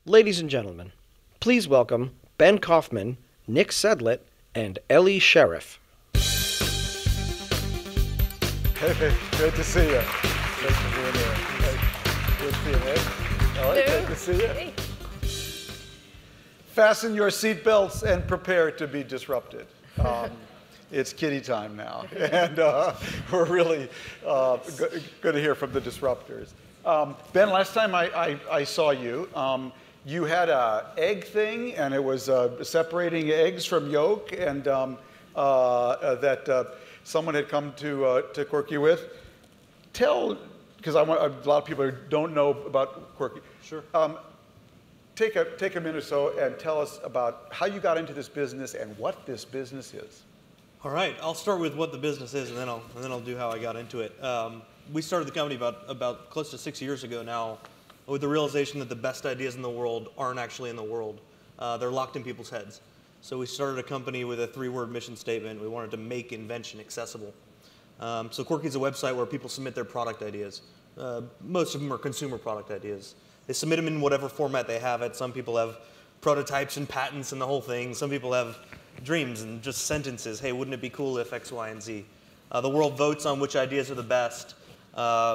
Ladies and gentlemen, please welcome Ben Kaufman, Nick Sedlet, and Elli Sharef. Hey, great to see you. Thanks for being here. Hey, good to see you, Nick. Elli, great to see you. Hey. Fasten your seatbelts and prepare to be disrupted. It's kitty time now, and we're really going to hear from the disruptors. Ben, last time I saw you, you had an egg thing, and it was separating eggs from yolk, and that someone had come to Quirky with. Tell, because I want a lot of people who don't know about Quirky. Sure. Take a minute or so and tell us about how you got into this business and what this business is. All right, I'll start with what the business is, and then I'll do how I got into it. We started the company about close to 6 years ago now, with the realization that the best ideas in the world aren't actually in the world. They're locked in people's heads. So we started a company with a 3-word mission statement. We wanted to make invention accessible. So Quirky is a website where people submit their product ideas. Most of them are consumer product ideas. They submit them in whatever format they have it. Some people have prototypes and patents and the whole thing. Some people have dreams and just sentences. Hey, wouldn't it be cool if X, Y, and Z? The world votes on which ideas are the best.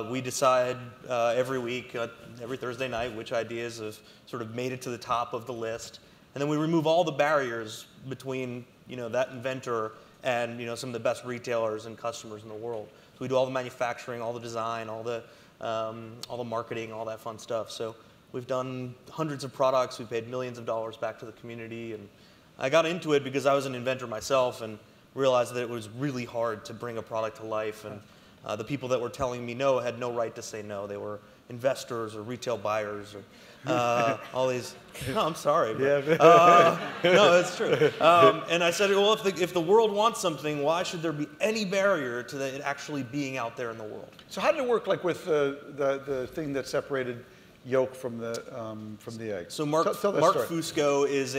We decide every week, every Thursday night, which ideas have sort of made it to the top of the list. And then we remove all the barriers between that inventor and some of the best retailers and customers in the world. So we do all the manufacturing, all the design, all the marketing, all that fun stuff. So we've done hundreds of products. We've paid millions of dollars back to the community. And I got into it because I was an inventor myself and realized that it was really hard to bring a product to life. And the people that were telling me no had no right to say no. They were investors or retail buyers or all these. No, I'm sorry. But, no, it's true. And I said, well, if the world wants something, why should there be any barrier to it actually being out there in the world? So how did it work, like with the thing that separated yolk from the egg? So Mark tell Fusco is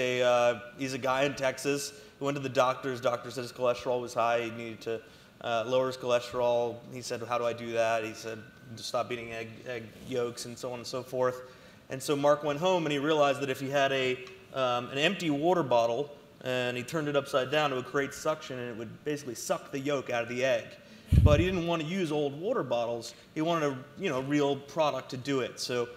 he's a guy in Texas who went to the doctor's. Doctor said his cholesterol was high. He needed to lower his cholesterol. He said, how do I do that? He said, just stop eating egg yolks and so on and so forth. And so Mark went home and he realized that if he had an empty water bottle and he turned it upside down, it would create suction and it would basically suck the yolk out of the egg. But he didn't want to use old water bottles. He wanted a real product to do it. So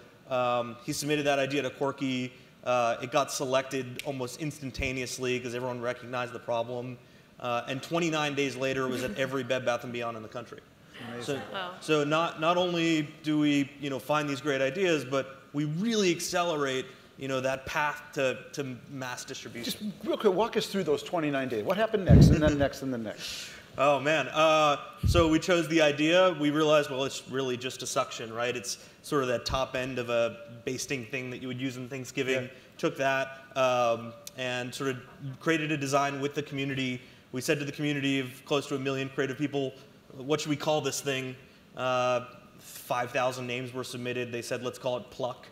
he submitted that idea to Quirky. It got selected almost instantaneously because everyone recognized the problem. And 29 days later, it was at every Bed Bath & Beyond in the country. Amazing. So not only do we find these great ideas, but we really accelerate that path to mass distribution. Just real quick, walk us through those 29 days. What happened next, and then next, and then next? Oh man, so we chose the idea. We realized, well, it's really just a suction, right? It's sort of that top end of a basting thing that you would use in Thanksgiving. Yeah. Took that and sort of created a design with the community. We said to the community of close to 1 million creative people, what should we call this thing? 5,000 names were submitted. They said, let's call it Pluck.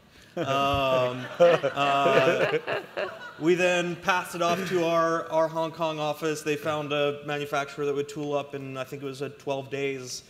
We then passed it off to our Hong Kong office. They found a manufacturer that would tool up in, I think it was 12 days.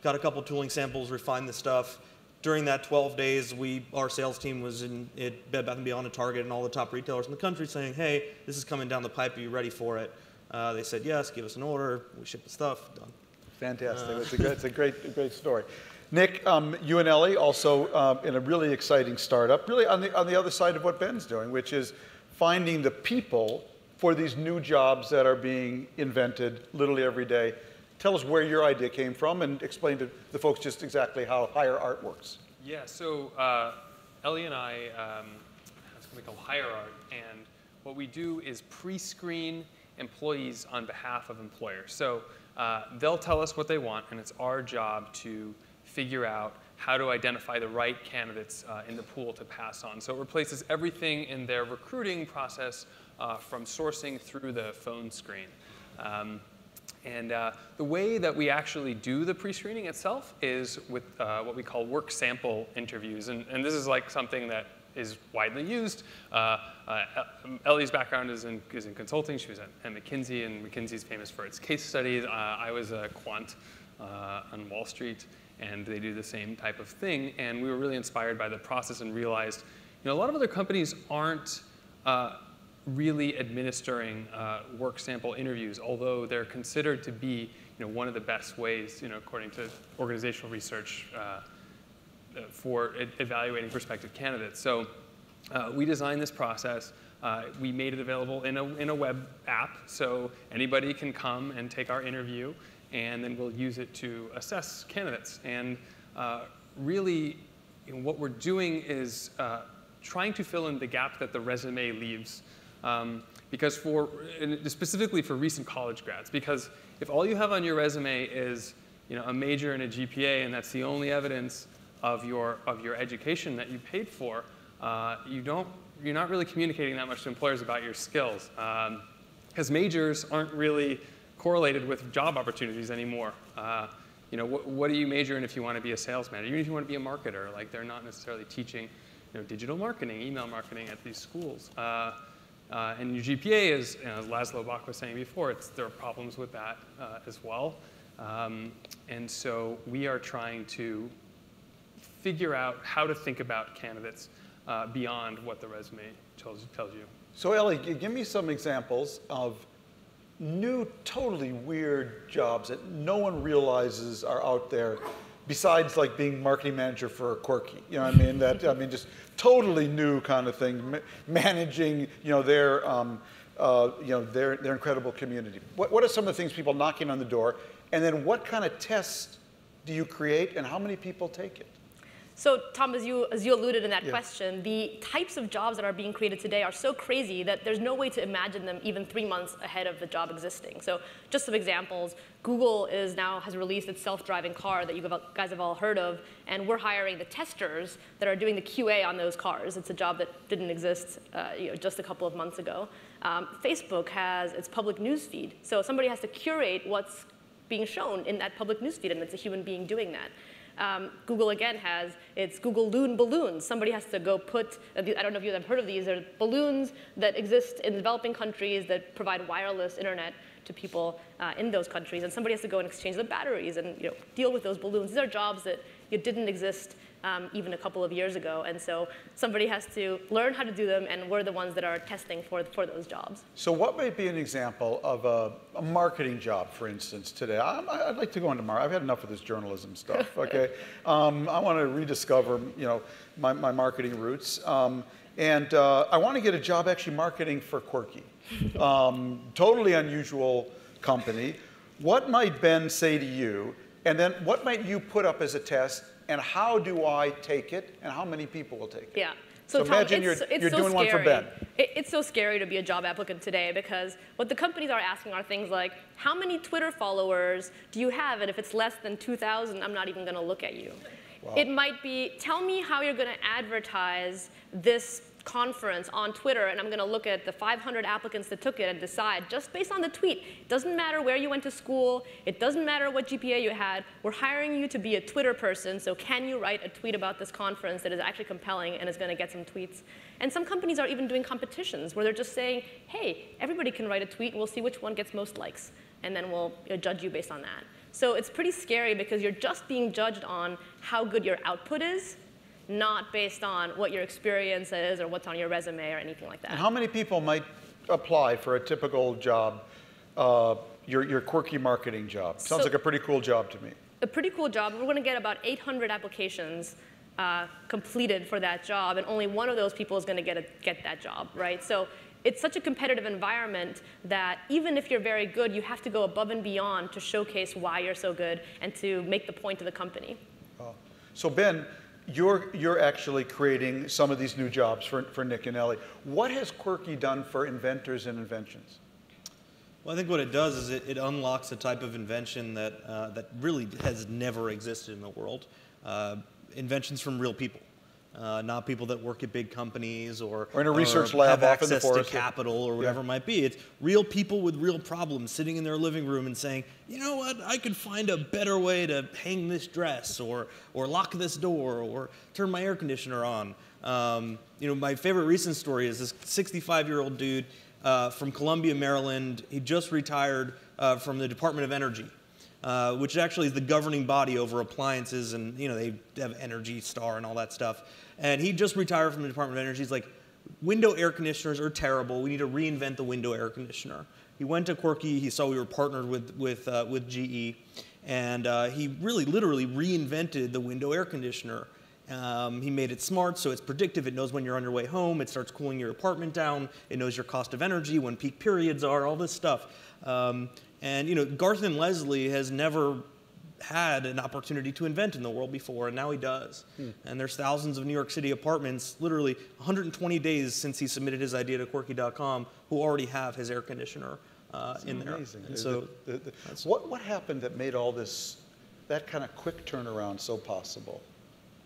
Got a couple tooling samples, refined the stuff. During that 12 days, our sales team was at Bed Bath & Beyond and Target and all the top retailers in the country saying, hey, this is coming down the pipe. Are you ready for it? They said, yes, give us an order. We shipped the stuff, done. Fantastic. It's a great story. Nick, you and Elli also in a really exciting startup, really on the other side of what Ben's doing, which is finding the people for these new jobs that are being invented literally every day. Tell us where your idea came from and explain to the folks just exactly how HireArt works. Yeah, so Elli and I have something called HireArt, and what we do is pre-screen employees on behalf of employers. So they'll tell us what they want, and it's our job to figure out how to identify the right candidates in the pool to pass on. So it replaces everything in their recruiting process from sourcing through the phone screen. And the way that we actually do the pre-screening itself is with what we call work sample interviews. And this is like something that is widely used. Elli's background is in consulting. She was at McKinsey, and McKinsey's famous for its case studies. I was a quant on Wall Street, and they do the same type of thing. And we were really inspired by the process and realized, a lot of other companies aren't really administering work sample interviews, although they're considered to be one of the best ways, according to organizational research, for evaluating prospective candidates. So we designed this process. We made it available in a web app, so anybody can come and take our interview, and then we'll use it to assess candidates. And really, what we're doing is trying to fill in the gap that the resume leaves, because specifically for recent college grads, because if all you have on your resume is a major and a GPA, and that's the only evidence of your education that you paid for, you're not really communicating that much to employers about your skills, because majors aren't really correlated with job opportunities anymore. What do you major in if you want to be a sales manager? Even if you want to be a marketer, like they're not necessarily teaching digital marketing, email marketing at these schools. And your GPA is, as Laszlo Bach was saying before, there are problems with that as well. And so we are trying to figure out how to think about candidates beyond what the resume tells you. So Elli, give me some examples of new, totally weird jobs that no one realizes are out there, besides like being marketing manager for Quirky. You know what I mean? Just totally new kind of thing, managing their incredible community. What are some of the things people knocking on the door, and then what kind of tests do you create, and how many people take it? So Tom, as you alluded in that question, the types of jobs that are being created today are so crazy that there's no way to imagine them even 3 months ahead of the job existing. So just some examples, Google has released its self-driving car that you guys have all heard of, and we're hiring the testers that are doing the QA on those cars. It's a job that didn't exist just a couple of months ago. Facebook has its public news feed. So somebody has to curate what's being shown in that public news feed, and it's a human being doing that. Google, again, has its Google Loon balloons. Somebody has to go put, I don't know if you have heard of these, they're balloons that exist in developing countries that provide wireless internet to people in those countries. And somebody has to go and exchange the batteries and deal with those balloons. These are jobs that didn't exist even a couple of years ago. And so somebody has to learn how to do them, and we're the ones that are testing for those jobs. So what might be an example of a marketing job, for instance, today? I'd like to go into marketing. I've had enough of this journalism stuff, okay? I want to rediscover, my marketing roots. And I want to get a job actually marketing for Quirky. Totally unusual company. What might Ben say to you? And then what might you put up as a test? And how do I take it, and how many people will take it? Yeah. So Tom, imagine you're doing one for Ben. It's so scary to be a job applicant today, because what the companies are asking are things like, how many Twitter followers do you have? And if it's less than 2,000, I'm not even going to look at you. Wow. It might be, tell me how you're going to advertise this conference on Twitter, and I'm going to look at the 500 applicants that took it and decide just based on the tweet. It doesn't matter where you went to school. It doesn't matter what GPA you had. We're hiring you to be a Twitter person, so can you write a tweet about this conference that is actually compelling and is going to get some tweets? And some companies are even doing competitions where they're just saying, hey, everybody can write a tweet, and we'll see which one gets most likes, and then we'll judge you based on that. So it's pretty scary, because you're just being judged on how good your output is, not based on what your experience is or what's on your resume or anything like that. And how many people might apply for a typical job, your Quirky marketing job? Sounds like a pretty cool job to me. A pretty cool job. We're going to get about 800 applications completed for that job, and only one of those people is going to get that job, right? So it's such a competitive environment that even if you're very good, you have to go above and beyond to showcase why you're so good and to make the point to the company. So Ben, you're actually creating some of these new jobs for Nick and Elli. What has Quirky done for inventors and inventions? Well, I think what it does is it unlocks a type of invention that really has never existed in the world. Inventions from real people. Not people that work at big companies or in a research lab have off in the access forest. to capital or whatever it might be. It's real people with real problems sitting in their living room and saying, you know what, I could find a better way to hang this dress or lock this door or turn my air conditioner on. My favorite recent story is this 65-year-old dude from Columbia, Maryland. He just retired from the Department of Energy. which actually is the governing body over appliances, and they have Energy Star and all that stuff. And he just retired from the Department of Energy. He's like, window air conditioners are terrible. We need to reinvent the window air conditioner. He went to Quirky. He saw we were partnered with GE, and he really literally reinvented the window air conditioner. He made it smart, so it's predictive. It knows when you're on your way home. It starts cooling your apartment down. It knows your cost of energy, when peak periods are, all this stuff. And Garth and Leslie has never had an opportunity to invent in the world before, and now he does. And there's thousands of New York City apartments, literally 120 days since he submitted his idea to Quirky.com, who already have his air conditioner in there. Amazing. And so, what happened that made all this, that kind of quick turnaround so possible?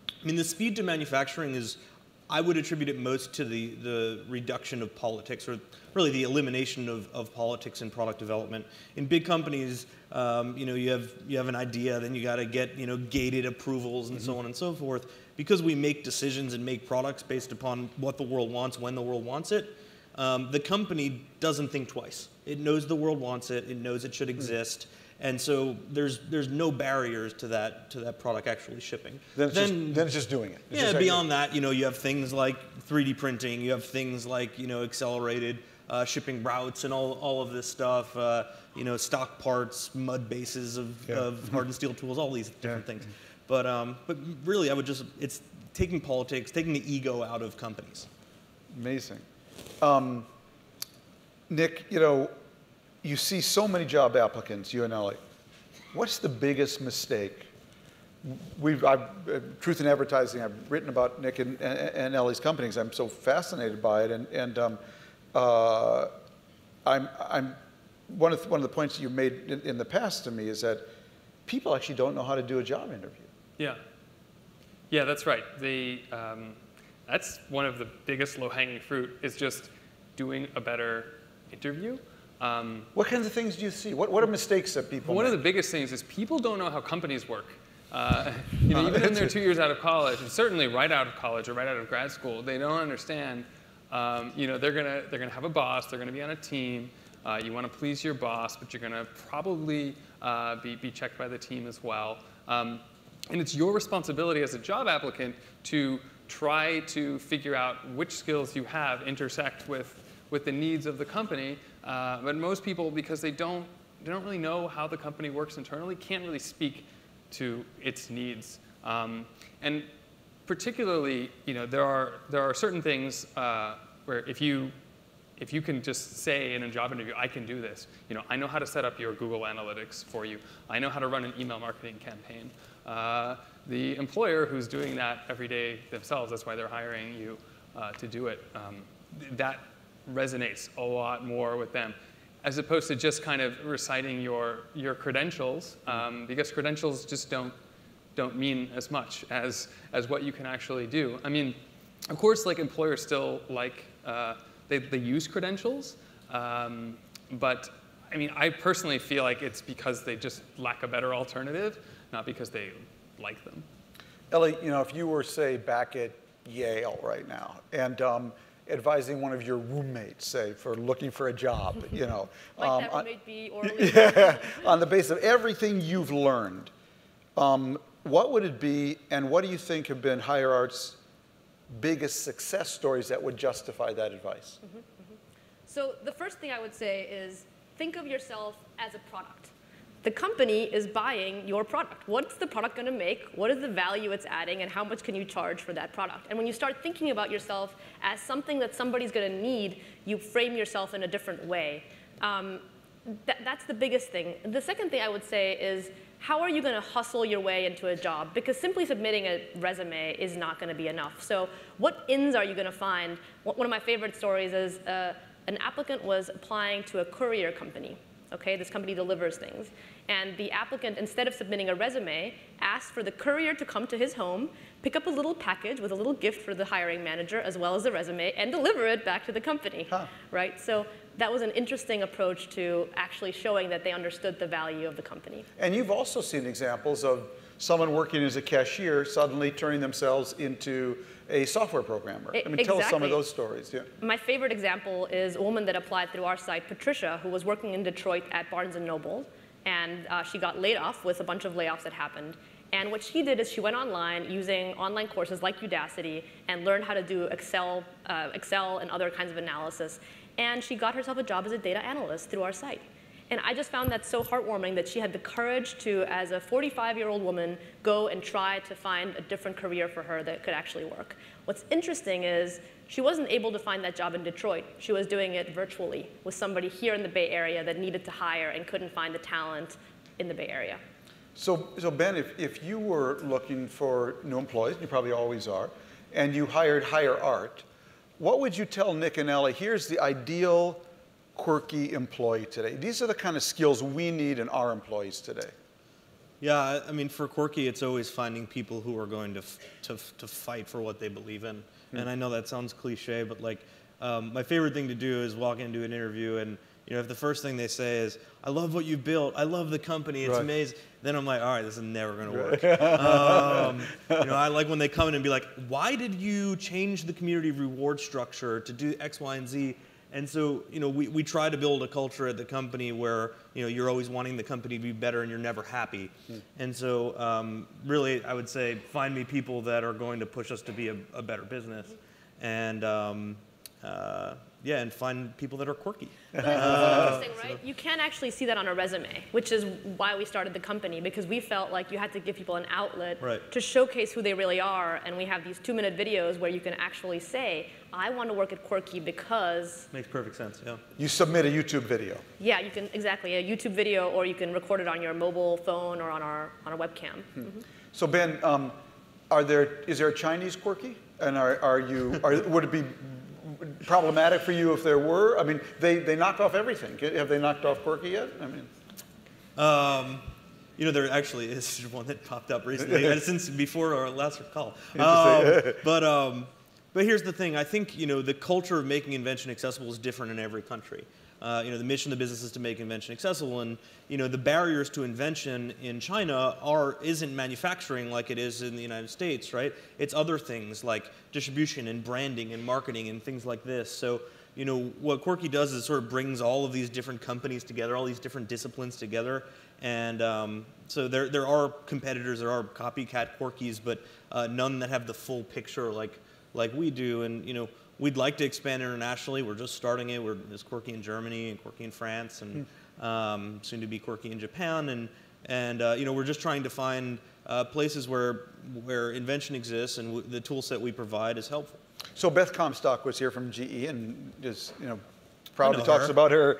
I mean, the speed to manufacturing is, I would attribute it most to the reduction of politics, or really the elimination of politics in product development. In big companies, you have an idea, then you got to get gated approvals and so on and so forth. Because we make decisions and make products based upon what the world wants, when the world wants it, the company doesn't think twice. It knows the world wants it. It knows it should exist. And so there's no barriers to that product actually shipping. Then it's just doing it. Yeah, beyond that, you have things like 3D printing. You have things like accelerated shipping routes and all of this stuff. Stock parts, mud bases of hardened steel tools, all these different things. But really, it's taking politics, taking the ego out of companies. Amazing. Nick, you see so many job applicants, you and Elli. What's the biggest mistake? Truth in Advertising, I've written about Nick and Elli's companies. I'm so fascinated by it, and I'm one of the points you made in the past to me is that people actually don't know how to do a job interview. Yeah, that's right. That's one of the biggest low-hanging fruit is just doing a better interview. What kinds of things do you see? What are mistakes that people One make? of the biggest things is people don't know how companies work. Even in their 2 years out of college, and certainly right out of college or right out of grad school, they don't understand. They're gonna have a boss. They're gonna be on a team. You want to please your boss, but you're gonna probably be checked by the team as well. And it's your responsibility as a job applicant to try to figure out which skills you have intersect with the needs of the company. But most people, because they don't really know how the company works internally, can't really speak to its needs. And particularly, there are certain things where if you can just say in a job interview, I can do this. I know how to set up your Google Analytics for you. I know how to run an email marketing campaign. The employer who's doing that every day themselves, that's why they're hiring you to do it. That resonates a lot more with them, as opposed to just kind of reciting your credentials, because credentials just don't mean as much as what you can actually do. I mean, of course, like employers still like they use credentials, but I mean, I personally feel like it's because they just lack a better alternative, not because they like them. Elli, if you were, say, back at Yale right now and advising one of your roommates, say, for looking for a job, Might that roommate be orally? on the basis of everything you've learned, what would it be, and what do you think have been HireArt's biggest success stories that would justify that advice? So the first thing I would say is think of yourself as a product. The company is buying your product. What's the product going to make? What is the value it's adding? And how much can you charge for that product? And when you start thinking about yourself as something that somebody's going to need, you frame yourself in a different way. That's the biggest thing. The second thing I would say is, how are you going to hustle your way into a job? Because simply submitting a resume is not going to be enough. So what ins are you going to find? One of my favorite stories is an applicant was applying to a courier company. Okay, this company delivers things. And the applicant, instead of submitting a resume, asked for the courier to come to his home, pick up a little package with a little gift for the hiring manager, as well as the resume, and deliver it back to the company. Right? So that was an interesting approach to actually showing that they understood the value of the company. And you've also seen examples of someone working as a cashier suddenly turning themselves into a software programmer. I mean, tell us some of those stories. Yeah. My favorite example is a woman that applied through our site, Patricia, who was working in Detroit at Barnes & Noble. and she got laid off with a bunch of layoffs that happened. And what she did is she went online using online courses like Udacity and learned how to do Excel and other kinds of analysis. And she got herself a job as a data analyst through our site. And I just found that so heartwarming that she had the courage to, as a 45-year-old woman, go and try to find a different career for her that could actually work. What's interesting is she wasn't able to find that job in Detroit. She was doing it virtually with somebody here in the Bay Area that needed to hire and couldn't find the talent in the Bay Area. So Ben, if you were looking for new employees, you probably always are, and you hired HireArt, what would you tell Nick and Elli? Here's the ideal Quirky employee today. These are the kind of skills we need in our employees today. Yeah, I mean, for Quirky, it's always finding people who are going to fight for what they believe in. And I know that sounds cliche, but like, my favorite thing to do is walk into an interview and, you know, if the first thing they say is, I love what you built, I love the company, it's amazing, then I'm like, all right, this is never going to work. You know, I like when they come in and be like, why did you change the community reward structure to do X, Y, and Z? And so, you know, we try to build a culture at the company where, you know, you're always wanting the company to be better and you're never happy. And so, really, I would say, find me people that are going to push us to be a better business. And, yeah, and find people that are quirky. But it's interesting, right? You can't actually see that on a resume, which is why we started the company, because we felt like you had to give people an outlet to showcase who they really are. And we have these 2-minute videos where you can actually say, I want to work at Quirky because... Makes perfect sense, yeah. You submit a YouTube video. Yeah, you can, exactly, a YouTube video, or you can record it on your mobile phone or on a webcam. So Ben, is there a Chinese Quirky? And would it be problematic for you if there were? I mean, they knocked off everything. Have they knocked off Quirky yet? I mean, you know, there actually is one that popped up recently, since before our last call. But here's the thing. I think, you know, the culture of making invention accessible is different in every country. You know, the mission of the business is to make invention accessible, and you know, the barriers to invention in China isn't manufacturing like it is in the United States, right? It's other things like distribution and branding and marketing and things like this. So, you know, what Quirky does is sort of brings all of these different companies together, all these different disciplines together, and so there are competitors, there are copycat Quirkies, but none that have the full picture like we do, and you know. We'd like to expand internationally. We're just starting it. There's Quirky in Germany and Quirky in France, and soon to be Quirky in Japan. And you know, we're just trying to find places where invention exists and the tool set we provide is helpful. So Beth Comstock was here from GE and just, you know, proudly talks about her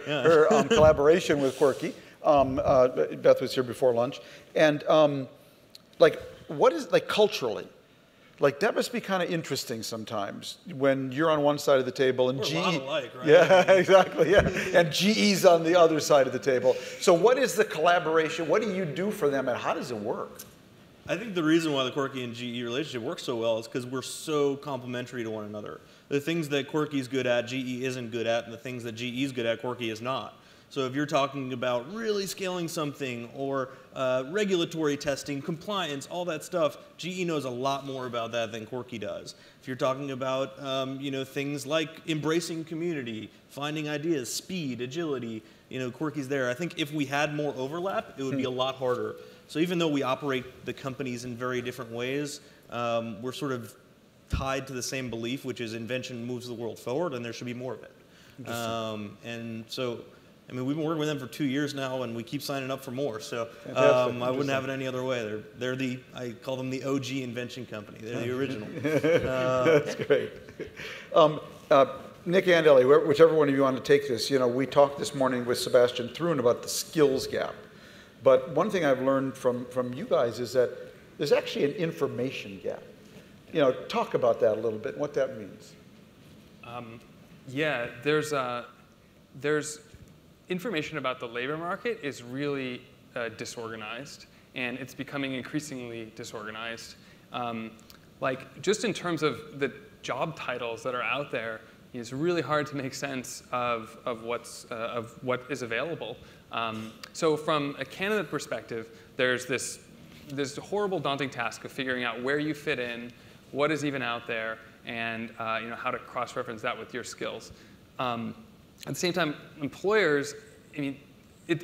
collaboration with Quirky. Beth was here before lunch, and like, what is like culturally? Like, that must be kind of interesting sometimes when you're on one side of the table and GE... We're a lot alike, right? Yeah, exactly, yeah. And GE's on the other side of the table. So what is the collaboration? What do you do for them, and how does it work? I think the reason why the Quirky and GE relationship works so well is because we're so complementary to one another. The things that Quirky's good at, GE isn't good at, and the things that GE's good at, Quirky is not. So if you're talking about really scaling something or regulatory testing, compliance, all that stuff, GE knows a lot more about that than Quirky does. If you're talking about you know, things like embracing community, finding ideas, speed, agility, you know, Quirky's there. I think if we had more overlap, it would be a lot harder. So even though we operate the companies in very different ways, we're sort of tied to the same belief, which is invention moves the world forward, and there should be more of it. And so. I mean, we've been working with them for 2 years now, and we keep signing up for more. So I wouldn't have it any other way. They're I call them the OG invention company. They're the original. That's great. Nick and Elli, whichever one of you want to take this, you know, we talked this morning with Sebastian Thrun about the skills gap. But one thing I've learned from you guys is that there's actually an information gap. You know, talk about that a little bit, and what that means. Yeah, there's information about the labor market is really disorganized, and it's becoming increasingly disorganized. Like, just in terms of the job titles that are out there, it's really hard to make sense of what is available. So from a candidate perspective, there's this horrible, daunting task of figuring out where you fit in, what is even out there, and you know, how to cross-reference that with your skills. At the same time, employers, I mean,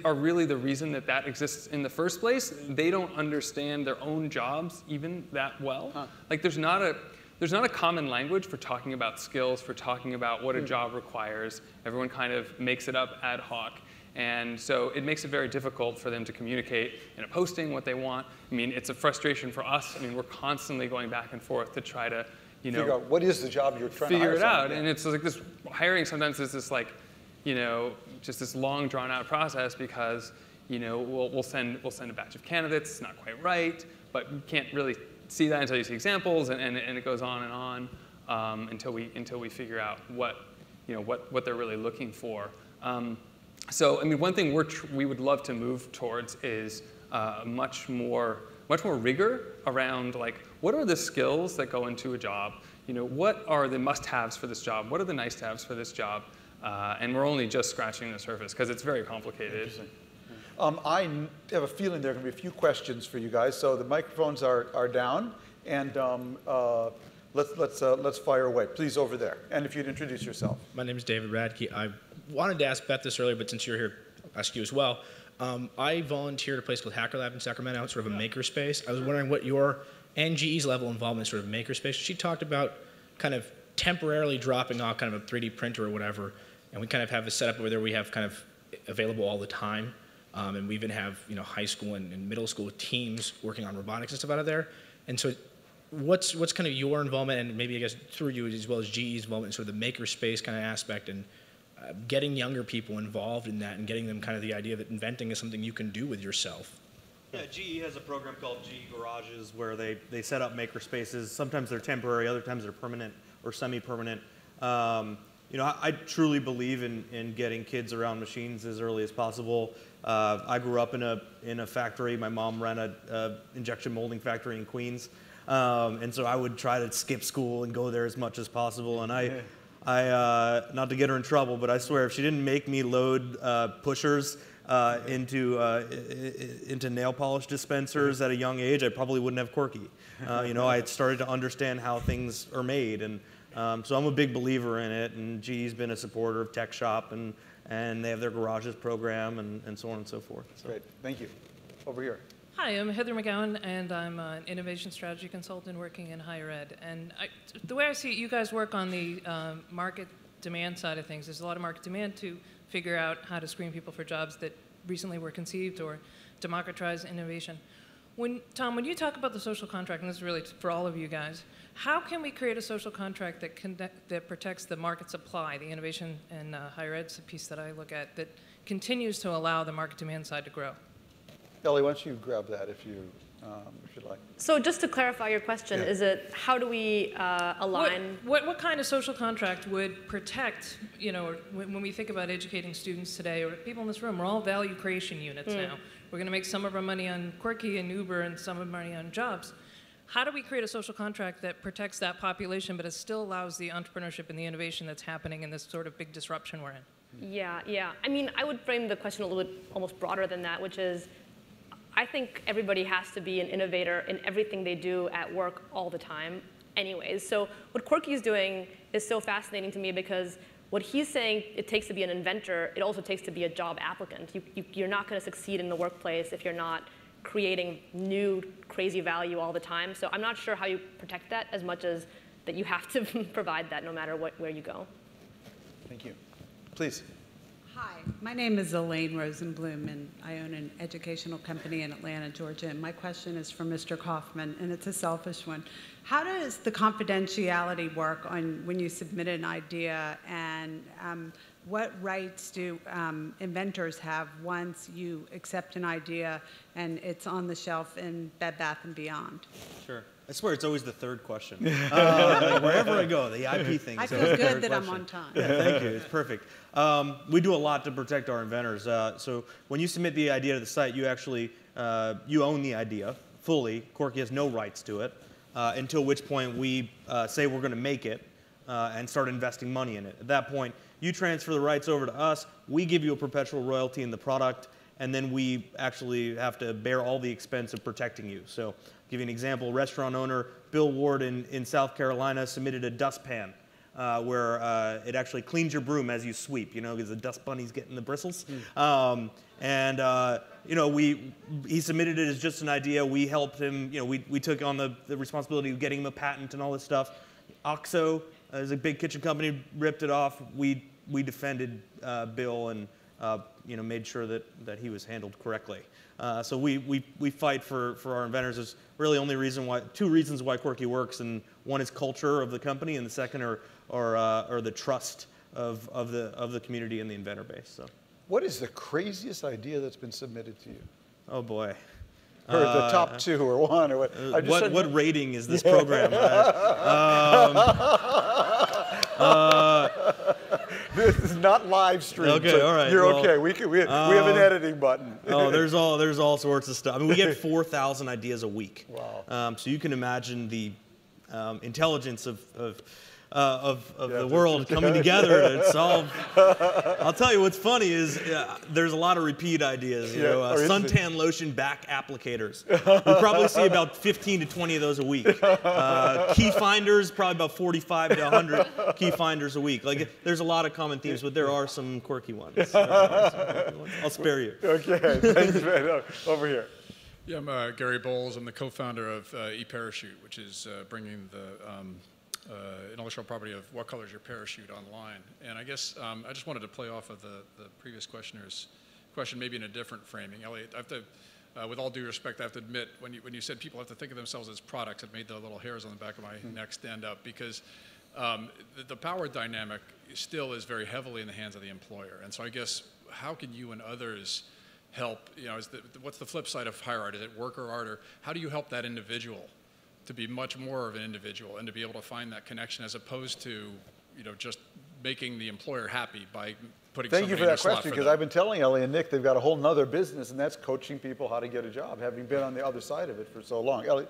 are really the reason that that exists in the first place. They don't understand their own jobs even that well. Like there's not a common language for talking about skills, for talking about what a job requires. Everyone kind of makes it up ad hoc. And so it makes it very difficult for them to communicate in a posting what they want. I mean, it's a frustration for us. I mean, we're constantly going back and forth to try to, figure out what is the job you're trying to hire. Figure it out. And it's like this hiring sometimes is this like, just this long drawn out process because, we'll send a batch of candidates, it's not quite right, but you can't really see that until you see examples, and it goes on and on until we figure out what they're really looking for. So, I mean, one thing we would love to move towards is much more rigor around like what are the skills that go into a job. What are the must-haves for this job? What are the nice-to-haves for this job? And we're only just scratching the surface because it's very complicated. I have a feeling there are going to be a few questions for you guys, so the microphones are down, and let's fire away. Please, over there. And if you'd introduce yourself. My name is David Radke. I wanted to ask Beth this earlier, but since you're here, I'll ask you as well. I volunteered at a place called Hacker Lab in Sacramento. It's sort of a makerspace. I was wondering what your and GE's level of involvement in sort of makerspace. She talked about kind of temporarily dropping off kind of a 3D printer or whatever, and we kind of have a setup over there we have kind of available all the time. And we even have high school and middle school teams working on robotics and stuff out of there. And so what's kind of your involvement, and maybe I guess through you as well as GE's involvement in sort of the makerspace kind of aspect, and getting younger people involved in that and getting them kind of the idea that inventing is something you can do with yourself? Yeah, GE has a program called GE Garages where they set up maker spaces. Sometimes they're temporary, other times they're permanent or semi-permanent. I truly believe in getting kids around machines as early as possible. I grew up in a factory. My mom ran a injection molding factory in Queens, and so I would try to skip school and go there as much as possible. And I not to get her in trouble, but I swear if she didn't make me load pushers into nail polish dispensers at a young age, I probably wouldn't have Quirky. I had started to understand how things are made, and so I'm a big believer in it. And GE's been a supporter of Tech Shop, and they have their garages program, and so on and so forth. So. Great, thank you. Over here. Hi, I'm Heather McGowan, and I'm an innovation strategy consultant working in higher ed. And the way I see it, you guys work on the market demand side of things. There's a lot of market demand to figure out how to screen people for jobs that recently were conceived or democratize innovation. Tom, when you talk about the social contract, and this is really for all of you guys, how can we create a social contract that protects the market supply, the innovation and higher ed's piece that I look at, that continues to allow the market demand side to grow? Elli, why don't you grab that if you'd like. So just to clarify your question, is it how do we align? What kind of social contract would protect, when we think about educating students today, or people in this room, we're all value creation units now. We're going to make some of our money on Quirky and Uber and some of our money on jobs. How do we create a social contract that protects that population, but it still allows the entrepreneurship and the innovation that's happening in this sort of big disruption we're in? Yeah. I mean, I would frame the question a little bit almost broader than that, which is, I think everybody has to be an innovator in everything they do at work all the time anyways. So what Quirky is doing is so fascinating to me because what he's saying it takes to be an inventor, it also takes to be a job applicant. You're not going to succeed in the workplace if you're not creating new crazy value all the time. So I'm not sure how you protect that as much as that you have to provide that no matter where you go. Thank you. Please. Hi, my name is Elaine Rosenblum, and I own an educational company in Atlanta, Georgia. And my question is for Mr. Kaufman, and it's a selfish one. How does the confidentiality work on when you submit an idea, and what rights do inventors have once you accept an idea and it's on the shelf in Bed Bath & Beyond? Sure. I swear it's always the third question. Like wherever I go, the IP thing. I feel good that I'm on time. Yeah, thank you. It's perfect. We do a lot to protect our inventors. So when you submit the idea to the site, you actually you own the idea fully. Quirky has no rights to it until which point we say we're going to make it and start investing money in it. At that point, you transfer the rights over to us. We give you a perpetual royalty in the product, and then we actually have to bear all the expense of protecting you. So, I'll give you an example. Restaurant owner Bill Ward in South Carolina submitted a dustpan where it actually cleans your broom as you sweep, because the dust bunnies get in the bristles. He submitted it as just an idea. We helped him. We took on the responsibility of getting him a patent and all this stuff. OXO is a big kitchen company, ripped it off. We defended Bill and made sure that he was handled correctly. So we fight for our inventors. There's really only two reasons why Quirky works, and one is culture of the company, and the second are the trust of the community and the inventor base. So. What is the craziest idea that's been submitted to you? Oh boy. Or the top two, or one, or what? What rating is this program? This is not live stream. Okay, so all right. You're okay. We have an editing button. There's all sorts of stuff. I mean, we get 4,000 ideas a week. Wow. So you can imagine the intelligence of the world coming together to solve. I'll tell you what's funny is there's a lot of repeat ideas. Suntan lotion back applicators. We probably see about 15 to 20 of those a week. Key finders, probably about 45 to 100 key finders a week. Like there's a lot of common themes, but there are some quirky ones. I'll spare you. Okay, thanks, man. Over here. Yeah, I'm Gary Bowles. I'm the co-founder of eParachute, which is bringing the intellectual property of what color is your parachute online. And I guess I just wanted to play off of the previous questioner's question, maybe in a different framing. Elli, I have to, with all due respect, I have to admit, when you said people have to think of themselves as products, it made the little hairs on the back of my neck stand up, because the power dynamic still is very heavily in the hands of the employer. And so I guess, how can you and others help, what's the flip side of HireArt? Is it worker art, or how do you help that individual to be much more of an individual and to be able to find that connection, as opposed to, just making the employer happy by putting Thank you for in that slot question, for because them? I've been telling Ellie and Nick they've got a whole nother business, and that's coaching people how to get a job, having been on the other side of it for so long. Ellie,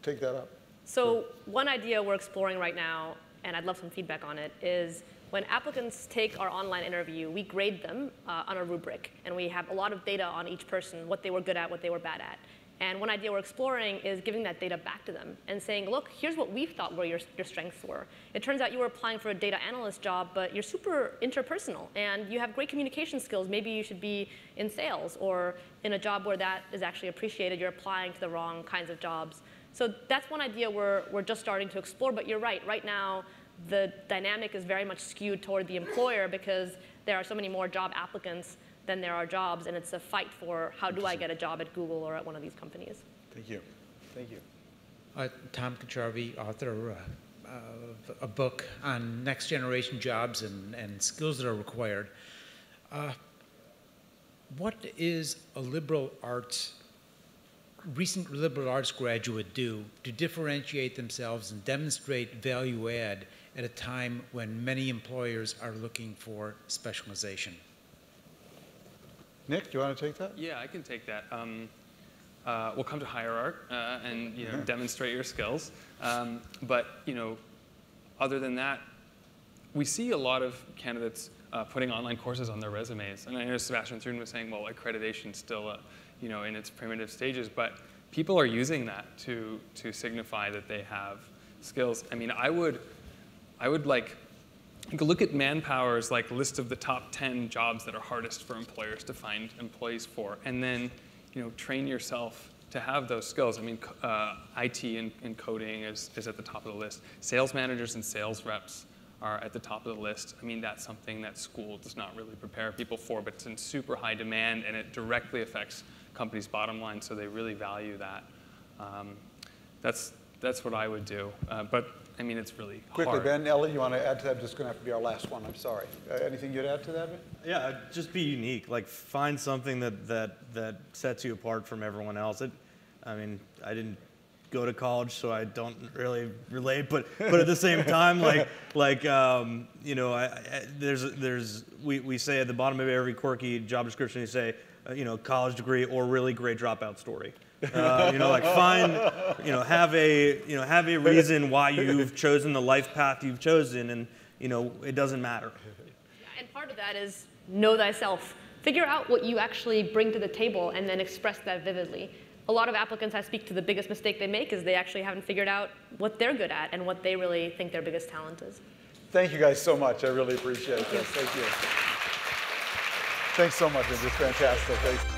take that up. So one idea we're exploring right now, and I'd love some feedback on it, is when applicants take our online interview, we grade them on a rubric, and we have a lot of data on each person, what they were good at, what they were bad at. And one idea we're exploring is giving that data back to them and saying, look, here's what we thought were your strengths were. It turns out you were applying for a data analyst job, but you're super interpersonal, and you have great communication skills. Maybe you should be in sales or in a job where that is actually appreciated. You're applying to the wrong kinds of jobs. So that's one idea we're just starting to explore, but you're right. Right now, the dynamic is very much skewed toward the employer because there are so many more job applicants than there are jobs, and it's a fight for how do I get a job at Google or at one of these companies. Thank you. Thank you. Tom Kacharvi, author of a book on next generation jobs and skills that are required. What is a recent liberal arts graduate do to differentiate themselves and demonstrate value add at a time when many employers are looking for specialization? Nick, do you want to take that? Yeah, I can take that. We'll come to HireArt and demonstrate your skills. But other than that, we see a lot of candidates putting online courses on their resumes. And I know Sebastian Thrun was saying, well, accreditation's still in its primitive stages, but people are using that to signify that they have skills. I mean, I would look at Manpower's list of the top 10 jobs that are hardest for employers to find employees for, and then train yourself to have those skills. I mean, IT and coding is at the top of the list. Sales managers and sales reps are at the top of the list. I mean, that's something that school does not really prepare people for, but it's in super high demand, and it directly affects companies' bottom line, so they really value that. That's what I would do. But I mean, it's really Quickly, hard. Ben, Ellie, you want to add to that? This is going to have to be our last one. I'm sorry. Anything you'd add to that, Ben? Yeah, just be unique. Find something that sets you apart from everyone else. I mean, I didn't go to college, so I don't really relate. But at the same time, we say at the bottom of every Quirky job description, you say, college degree or really great dropout story. Have a reason why you've chosen the life path you've chosen, and it doesn't matter. And part of that is know thyself. Figure out what you actually bring to the table and then express that vividly. A lot of applicants I speak to, the biggest mistake they make is they actually haven't figured out what they're good at and what they really think their biggest talent is. Thank you guys so much. I really appreciate it. Thank you. Thanks so much. It was fantastic. Thanks.